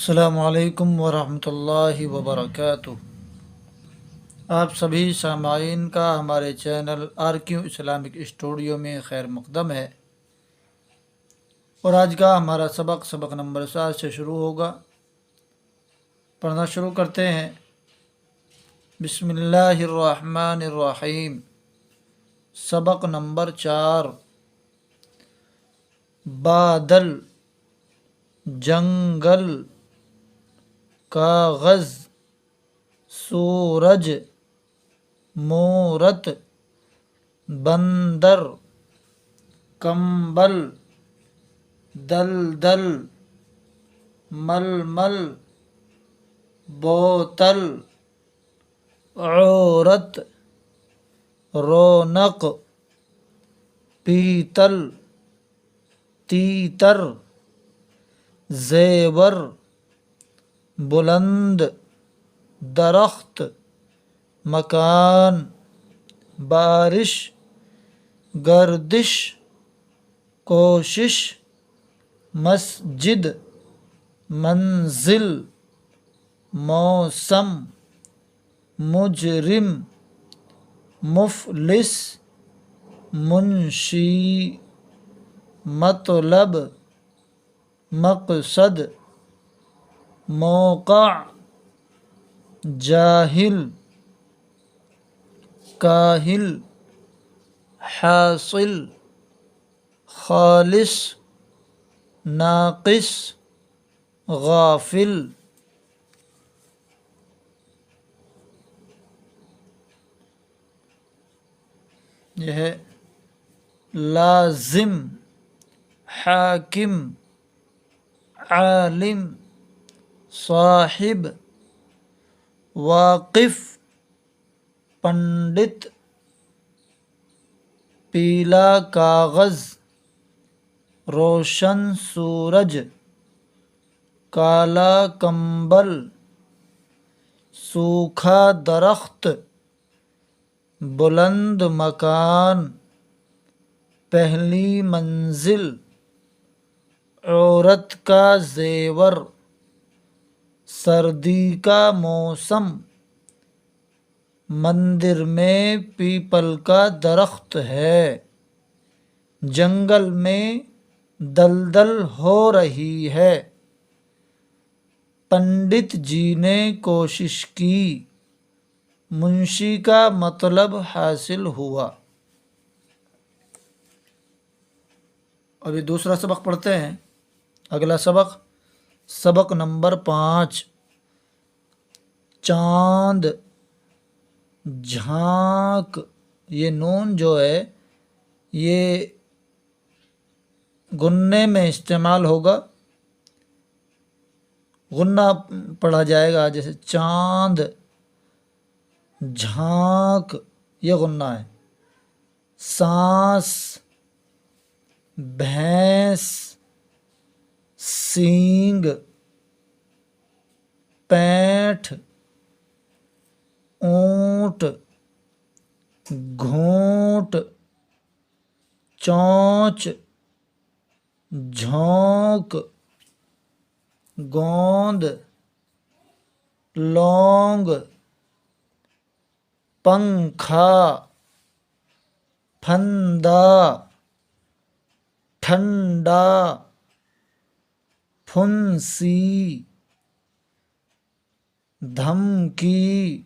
السلام علیکم ورحمۃ اللہ وبرکاتہ۔ آپ سبھی سامعین کا ہمارے چینل RQ اسلامک اسٹوڈیو میں خیر مقدم ہے، اور آج کا ہمارا سبق نمبر 7 سے شروع ہوگا۔ پڑھنا شروع کرتے ہیں۔ بسم اللہ الرحمن الرحیم۔ سبق نمبر 4۔ بادل، جنگل، کاغذ، سورج، مورت، بندر، کمبل، دلدل، ململ، بوتل، عورت، رونق، پیتل، تیتر، زیور، بلند، درخت، مکان، بارش، گردش، کوشش، مسجد، منزل، موسم، مجرم، مفلس، منشی، مطلب، مقصد، موقع، جاہل، کاہل، حاصل، خالص، ناقص، غافل۔ یہ ہے لازم، حاکم، عالم، صاحب، واقف، پنڈت، پیلا کاغذ، روشن سورج، کالا کمبل، سوکھا درخت، بلند مکان، پہلی منزل، عورت کا زیور، سردی کا موسم، مندر میں پیپل کا درخت ہے، جنگل میں دلدل ہو رہی ہے، پنڈت جی نے کوشش کی، منشی کا مطلب حاصل ہوا۔ ابھی دوسرا سبق پڑھتے ہیں۔ اگلا سبق نمبر 5۔ چاند، جھانک، یہ نون جو ہے یہ غنّے میں استعمال ہوگا، غنّہ پڑھا جائے گا، جیسے چاند، جھانک، یہ غنّہ ہے۔ سانس، بھینس، سینگ، پینٹھ، اونٹ، گھونٹ، چونچ، جھونک، گوند، لونگ، پنکھا، پھندا، ٹھنڈا، پھنسی، دھمکی،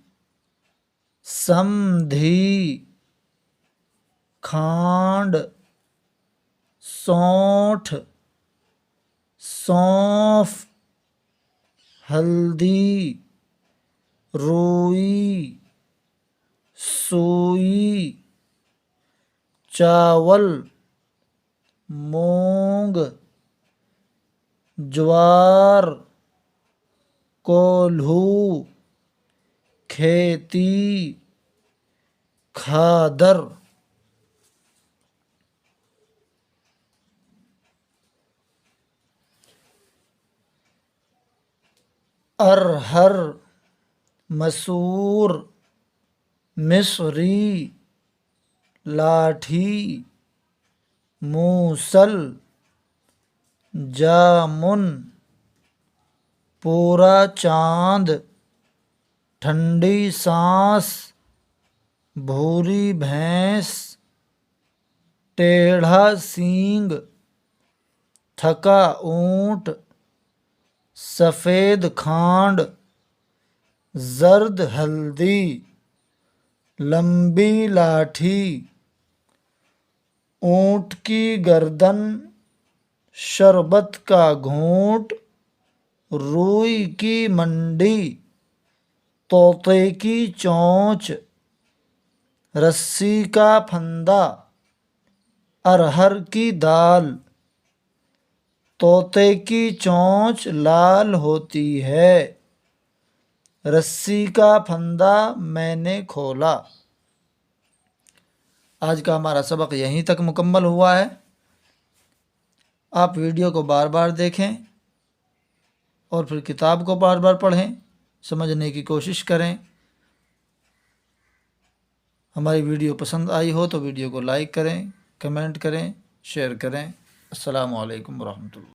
سمدھی، کھانڈ، سونٹھ، سونف، ہلدی، روئی، سوئی، چاول، مونگ، جوار، کولہو، کھیتی، کھادر۔ ارہر، مسور، مصری، لاٹھی، موصل، جامن، پورا چاند، ٹھنڈی سانس، بھوری بھینس، ٹیڑھا سینگ، تھکا اونٹ، سفید کھانڈ، زرد ہلدی، لمبی لاٹھی، اونٹ کی گردن، شربت کا گھونٹ، روئی کی منڈی، طوطے کی چونچ، رسی کا پھندا، ارہر کی دال۔ طوطے کی چونچ لال ہوتی ہے، رسی کا پھندا میں نے کھولا۔ آج کا ہمارا سبق یہیں تک مکمل ہوا ہے۔ آپ ویڈیو کو بار بار دیکھیں اور پھر کتاب کو بار بار پڑھیں، سمجھنے کی کوشش کریں۔ ہماری ویڈیو پسند آئی ہو تو ویڈیو کو لائک کریں، کمنٹ کریں، شیئر کریں۔ السلام علیکم ورحمۃ اللہ۔